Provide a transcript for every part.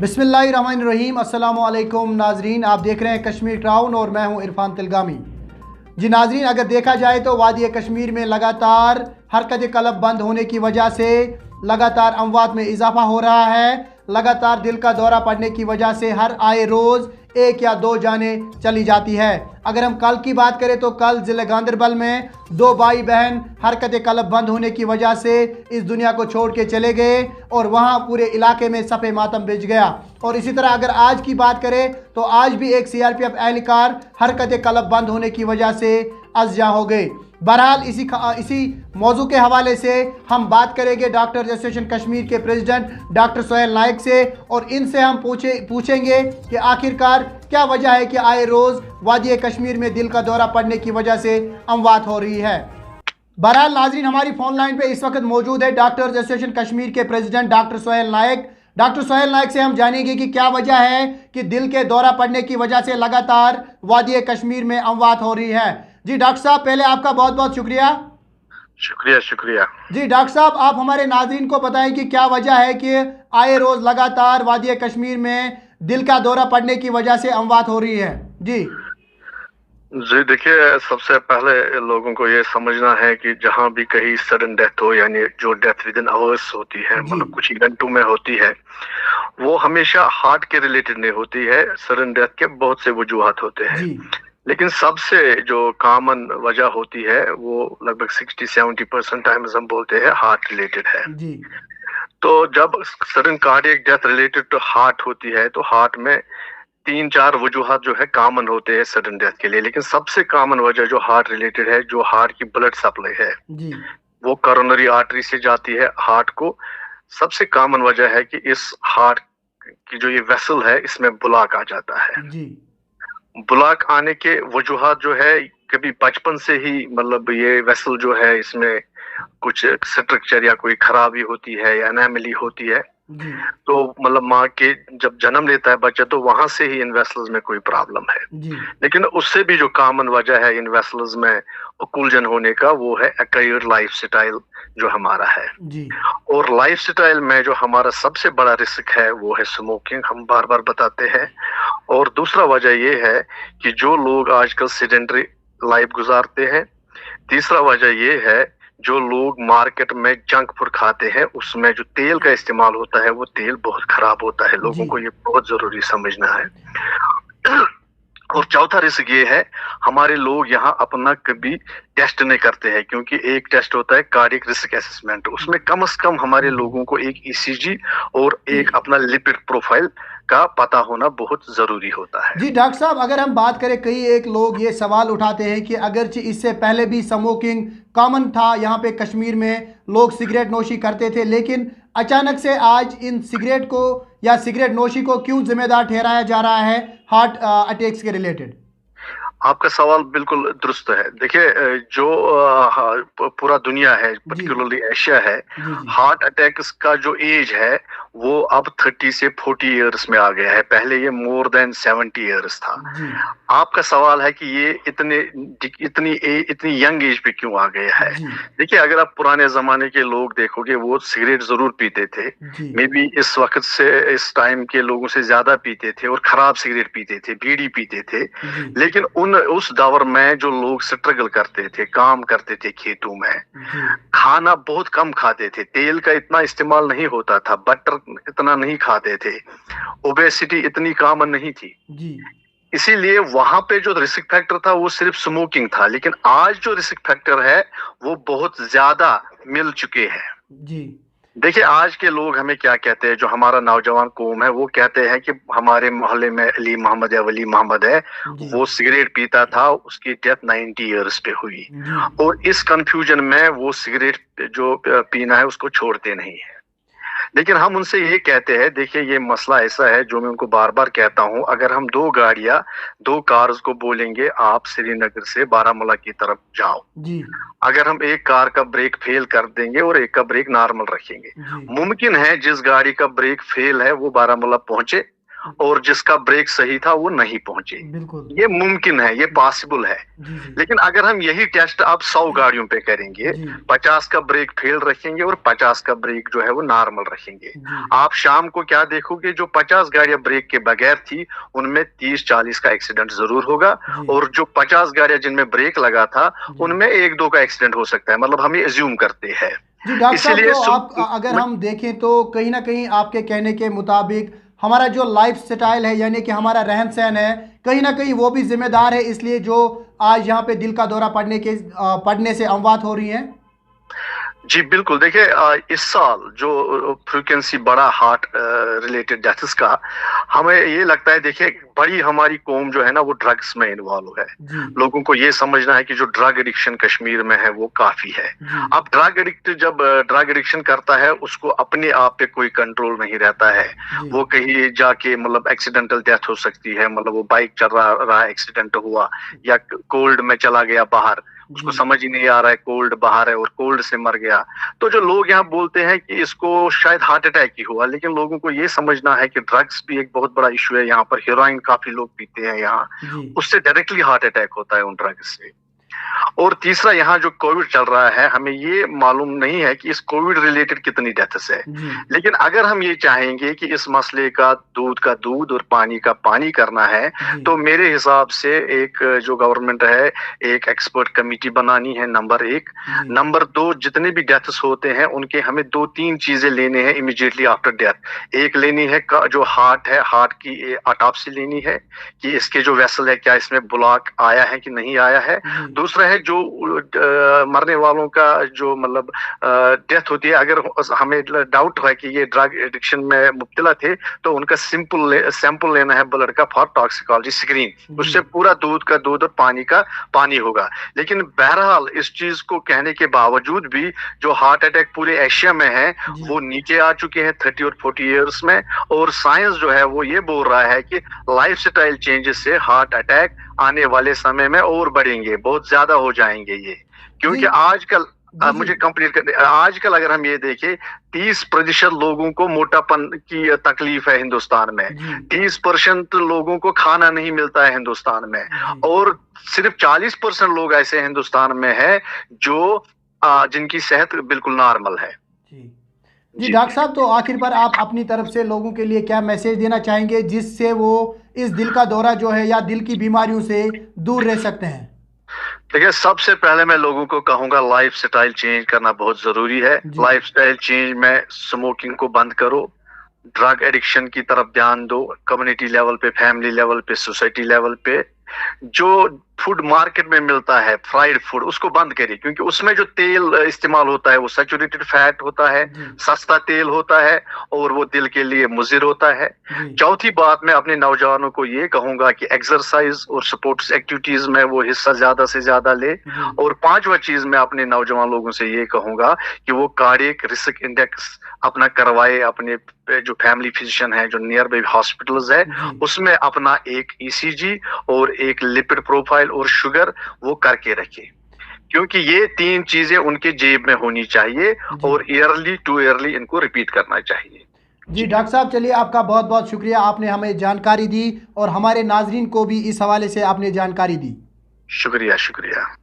बिस्मिल्लाहिर्रहमानिर्रहीम। अस्सलामु अलैकुम नाजरीन, आप देख रहे हैं कश्मीर क्राउन और मैं हूं इरफान तिलगामी। जी नाजरीन, अगर देखा जाए तो वादी कश्मीर में लगातार हरकत कलब बंद होने की वजह से लगातार अमवात में इजाफा हो रहा है। लगातार दिल का दौरा पड़ने की वजह से हर आए रोज़ एक या दो जानें चली जाती है। अगर हम कल की बात करें तो कल ज़िले गांदरबल में दो भाई बहन हरकत कलब बंद होने की वजह से इस दुनिया को छोड़ के चले गए और वहाँ पूरे इलाके में सफ़े मातम बिछ गया। और इसी तरह अगर आज की बात करें तो आज भी एक CRPF एहलकार हरकत कलब बंद होने की वजह से अज़जा हो गए। बहरहाल इसी मौजू के हवाले से हम बात करेंगे डॉक्टर एसोसिएशन कश्मीर के प्रेसिडेंट डॉक्टर सोहेल नायक से, और इनसे हम पूछेंगे कि आखिरकार क्या वजह है कि आए रोज़ वादी कश्मीर में दिल का दौरा पड़ने की वजह से अमवात हो रही है। बहरहाल नाजरीन, हमारी फ़ोन लाइन पे इस वक्त मौजूद है डॉक्टर एसोसिएशन कश्मीर के प्रेसिडेंट डॉक्टर सोहेल नायक। डॉक्टर सोहेल नायक से हम जानेंगे कि क्या वजह है कि दिल के दौरा पड़ने की वजह से लगातार वादी कश्मीर में अमवात हो रही है। जी डॉक्टर साहब, पहले आपका बहुत बहुत शुक्रिया। शुक्रिया। जी डॉक्टर साहब, आप हमारे नाज़रीन को बताएं कि क्या वजह है कि आए रोज़ लगातार वादी कश्मीर में दिल का दौरा पड़ने की वजह से अमवात हो रही है। जी देखिए, सबसे पहले लोगों को ये समझना है कि जहाँ भी कहीं सडन डेथ हो, यानी जो डेथ विद इन आवर्स होती है, मतलब कुछ ही घंटों में होती है, वो हमेशा हार्ट के रिलेटेड नहीं होती है। सडन डेथ के बहुत से वजूहात होते हैं, लेकिन सबसे जो कॉमन वजह होती है वो लगभग 60-70% टाइम्स हम बोलते हैं हार्ट रिलेटेड है। तो जब sudden cardiac death related to heart होती है तो हार्ट में 3-4 वजूहात जो है कॉमन होते हैं सडन डेथ के लिए, लेकिन सबसे कॉमन वजह जो हार्ट रिलेटेड है, जो हार्ट की ब्लड सप्लाई है वो कोरोनरी आर्टरी से जाती है हार्ट को। सबसे कॉमन वजह है कि इस हार्ट की जो ये वेसल है इसमें ब्लॉक आ जाता है। ब्लॉक आने के वजूहात जो है, कभी बचपन से ही मतलब ये वेसल जो है इसमें कुछ स्ट्रक्चर या कोई खराबी होती है या एनामली होती है, तो मतलब माँ के जब जन्म लेता है बच्चा तो वहां से ही इन वेसल्स में कोई प्रॉब्लम है। लेकिन उससे भी जो कॉमन वजह है इन वेसल्स में ओक्लूजन होने का, वो है एक्वायर्ड लाइफस्टाइल जो हमारा है। और लाइफस्टाइल में जो हमारा सबसे बड़ा रिस्क है वो है स्मोकिंग, हम बार बार बताते हैं। और दूसरा वजह ये है कि जो लोग आजकल सेडेंटरी लाइफ गुजारते हैं। तीसरा वजह ये है जो लोग मार्केट में जंक फूड खाते हैं, उसमें जो तेल का इस्तेमाल होता है वो तेल बहुत खराब होता है। लोगों को ये बहुत जरूरी समझना है। और चौथा रिस्क ये है, हमारे लोग यहाँ अपना कभी टेस्ट नहीं करते हैं, क्योंकि एक टेस्ट होता है कार्डियक रिस्क असेसमेंट, उसमें कम से कम हमारे लोगों को एक ECG और एक अपना लिपिड प्रोफाइल का पता होना बहुत जरूरी होता है। जी डॉक्टर साहब, अगर हम बात करें, कई एक लोग ये सवाल उठाते हैं कि अगरचे इससे पहले भी स्मोकिंग कॉमन था, यहाँ पे कश्मीर में लोग सिगरेट नोशी करते थे, लेकिन अचानक से आज इन सिगरेट को या सिगरेट नोशी को क्यों जिम्मेदार ठहराया जा रहा है हार्ट अटैक्स के रिलेटेड? आपका सवाल बिल्कुल दुरुस्त है। देखिए, जो पूरा दुनिया है, पर्टिकुलरली एशिया है, हार्ट अटैक्स का जो एज है वो अब 30 से 40 इयर्स में आ गया है। पहले ये मोर देन 70 इयर्स था। आपका सवाल है कि ये इतनी यंग एज पे क्यों आ गया है। देखिए, अगर आप पुराने जमाने के लोग देखोगे वो सिगरेट जरूर पीते थे, मे बी इस वक्त से इस टाइम के लोगों से ज्यादा पीते थे और खराब सिगरेट पीते थे, बीड़ी पीते थे। लेकिन उस दौर में जो लोग स्ट्रगल करते थे, काम करते थे खेतों में, खाना बहुत कम खाते थे, तेल का इतना इस्तेमाल नहीं होता था, बटर इतना नहीं खाते थे, ओबेसिटी इतनी कॉमन नहीं थी, इसीलिए वहां पे जो रिस्क फैक्टर था वो सिर्फ स्मोकिंग था। लेकिन आज जो रिस्क फैक्टर है वो बहुत ज्यादा मिल चुके हैं। देखिए, आज के लोग हमें क्या कहते हैं, जो हमारा नौजवान कौम है वो कहते हैं कि हमारे मोहल्ले में अली मोहम्मद या वली मोहम्मद है, वो सिगरेट पीता था, उसकी डेथ 90 इयर्स पे हुई। और इस कंफ्यूजन में वो सिगरेट जो पीना है उसको छोड़ते नहीं है। लेकिन हम उनसे ये कहते हैं, देखिए ये मसला ऐसा है जो मैं उनको बार बार कहता हूँ, अगर हम दो कार्स को बोलेंगे आप श्रीनगर से बारामूला की तरफ जाओ, अगर हम एक कार का ब्रेक फेल कर देंगे और एक का ब्रेक नॉर्मल रखेंगे, मुमकिन है जिस गाड़ी का ब्रेक फेल है वो बारामूला पहुंचे और जिसका ब्रेक सही था वो नहीं पहुंचे। बिल्कुल। ये मुमकिन है, ये पॉसिबल है। जी जी लेकिन अगर हम यही टेस्ट अब 100 गाड़ियों पे करेंगे, जी 50 का ब्रेक फेल रखेंगे और 50 का ब्रेक जो है वो नॉर्मल रखेंगे, जी आप शाम को क्या देखोगे, जो 50 गाड़ियां ब्रेक के बगैर थी उनमें 30-40 का एक्सीडेंट जरूर होगा, जी और जो 50 गाड़ियां जिनमें ब्रेक लगा था जी उनमें 1-2 का एक्सीडेंट हो सकता है। मतलब हम ये अज्यूम करते हैं। जी डॉक्टर साहब, इसीलिए तो आप अगर हम देखें तो कहीं ना कहीं आपके कहने के मुताबिक हमारा जो लाइफ स्टाइल है, यानी कि हमारा रहन सहन है, कहीं ना कहीं वो भी जिम्मेदार है, इसलिए जो आज यहाँ पे दिल का दौरा पड़ने से अमवात हो रही हैं। जी बिल्कुल। देखिए, इस साल जो फ्रीक्वेंसी बड़ा हार्ट रिलेटेड डेथ्स का, हमें ये लगता है, देखिए बड़ी हमारी कौम जो है ना वो ड्रग्स में इन्वॉल्व है। जी लोगों को ये समझना है कि जो ड्रग एडिक्शन कश्मीर में है वो काफी है। जी अब जब ड्रग एडिक्शन करता है उसको अपने आप पे कोई कंट्रोल नहीं रहता है। जी वो कहीं जाके मतलब एक्सीडेंटल डेथ हो सकती है, मतलब वो बाइक चल रहा एक्सीडेंट हुआ, या कोल्ड में चला गया बाहर, उसको जी समझ ही नहीं आ रहा है कोल्ड बाहर है और कोल्ड से मर गया। तो जो लोग यहाँ बोलते हैं कि इसको शायद हार्ट अटैक ही हुआ, लेकिन लोगों को ये समझना है कि ड्रग्स भी एक बहुत बड़ा इशू है यहाँ पर। हेरोइन काफी लोग पीते हैं यहाँ, जी उससे डायरेक्टली हार्ट अटैक होता है उन ड्रग्स से। और तीसरा, यहाँ जो कोविड चल रहा है, हमें ये मालूम नहीं है कि इस कोविड रिलेटेड कितनी डेथ्स है। जी लेकिन अगर हम ये चाहेंगे कि इस मसले का दूध और पानी का पानी करना है, जी तो मेरे हिसाब से एक जो गवर्नमेंट है, एक एक्सपर्ट कमेटी बनानी है, नंबर 1। जी नंबर 2, जितने भी डेथ्स होते हैं उनके हमें 2-3 चीजें लेने हैं इमीडिएटली आफ्टर डेथ। एक लेनी है जो हार्ट है, हार्ट की ऑटोप्सी लेनी है कि इसके जो वेसल है क्या इसमें ब्लॉक आया है कि नहीं आया है। जी दूसरा है जो मरने वालों का जो मतलब डेथ होती है, अगर हमें डाउट है कि ये ड्रग एडिक्शन में मुब्तला थे, तो उनका सैंपल लेना है ब्लड का फॉर टॉक्सिकोलॉजी स्क्रीन। उससे पूरा दूध और पानी का पानी होगा। लेकिन बहरहाल इस चीज को कहने के बावजूद भी जो हार्ट अटैक पूरे एशिया में है जी वो नीचे आ चुके हैं 30 और 40 इयर्स में। और साइंस जो है वो ये बोल रहा है कि लाइफ स्टाइल चेंजेस से हार्ट अटैक आने वाले समय में और बढ़ेंगे, बहुत ज्यादा हो जाएंगे ये। क्योंकि जी आजकल जी मुझे कंप्लीट करने, आजकल अगर हम ये देखें 30% लोगों को मोटापन की तकलीफ है हिंदुस्तान में, जी 30% लोगों को खाना नहीं मिलता है हिंदुस्तान में, जी और सिर्फ 40% लोग ऐसे हिंदुस्तान में है जो जिनकी सेहत बिल्कुल नॉर्मल है। जी जी डॉक्टर साहब, तो आखिर पर आप अपनी तरफ से लोगों के लिए क्या मैसेज देना चाहेंगे जिससे वो इस दिल का दौरा जो है या दिल की बीमारियों से दूर रह सकते हैं? देखिए, सबसे पहले मैं लोगों को कहूंगा लाइफ स्टाइल चेंज करना बहुत जरूरी है। जी लाइफ स्टाइल चेंज में स्मोकिंग को बंद करो, ड्रग एडिक्शन की तरफ ध्यान दो, कम्युनिटी लेवल पे, फैमिली लेवल पे, सोसाइटी लेवल पे। जो फूड मार्केट में मिलता है फ्राइड फूड, उसको बंद करिए, क्योंकि उसमें जो तेल इस्तेमाल होता है वो सैचुरेटेड फैट होता है, जी सस्ता तेल होता है, और वो दिल के लिए मुजिर होता है। जी चौथी बात, मैं अपने नौजवानों को ये कहूंगा कि एक्सरसाइज और स्पोर्ट्स एक्टिविटीज में वो हिस्सा ज्यादा से ज्यादा ले। जी और 5वां चीज मैं अपने नौजवान लोगों से ये कहूंगा कि वो कार्डियक रिस्क इंडेक्स अपना करवाए, अपने जो फैमिली फिजिशियन है, जो नियर बाई हॉस्पिटल्स है, जी उसमें अपना एक ECG और एक लिपिड प्रोफाइल और शुगर वो करके रखे, क्योंकि ये 3 चीजें उनके जेब में होनी चाहिए जी और ईयरली टू ईयरली इनको रिपीट करना चाहिए। जी डॉक्टर साहब, चलिए आपका बहुत बहुत शुक्रिया, आपने हमें जानकारी दी और हमारे नाजरीन को भी इस हवाले से आपने जानकारी दी। शुक्रिया शुक्रिया।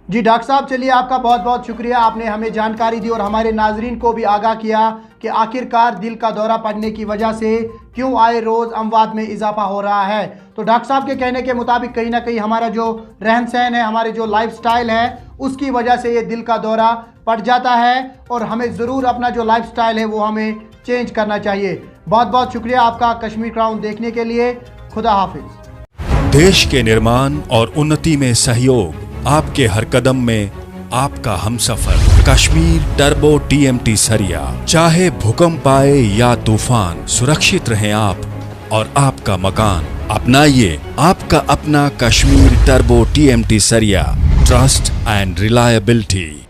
जी डॉक्टर साहब, चलिए आपका बहुत बहुत शुक्रिया, आपने हमें जानकारी दी और हमारे नाजरीन को भी आगाह किया कि आखिरकार दिल का दौरा पड़ने की वजह से क्यों आए रोज़ अमवात में इजाफा हो रहा है। तो डॉक्टर साहब के कहने के मुताबिक कहीं ना कहीं हमारा जो रहन सहन है, हमारे जो लाइफ स्टाइल है, उसकी वजह से ये दिल का दौरा पड़ जाता है और हमें ज़रूर अपना जो लाइफ स्टाइल है वो हमें चेंज करना चाहिए। बहुत बहुत शुक्रिया आपका कश्मीर क्राउन देखने के लिए। खुदा हाफिज। देश के निर्माण और उन्नति में सहयोग, आपके हर कदम में आपका हमसफर। कश्मीर टर्बो TMT सरिया, चाहे भूकंप आए या तूफान, सुरक्षित रहें आप और आपका मकान। अपनाइए आपका अपना कश्मीर टर्बो TMT सरिया, ट्रस्ट एंड रिलायबिलिटी।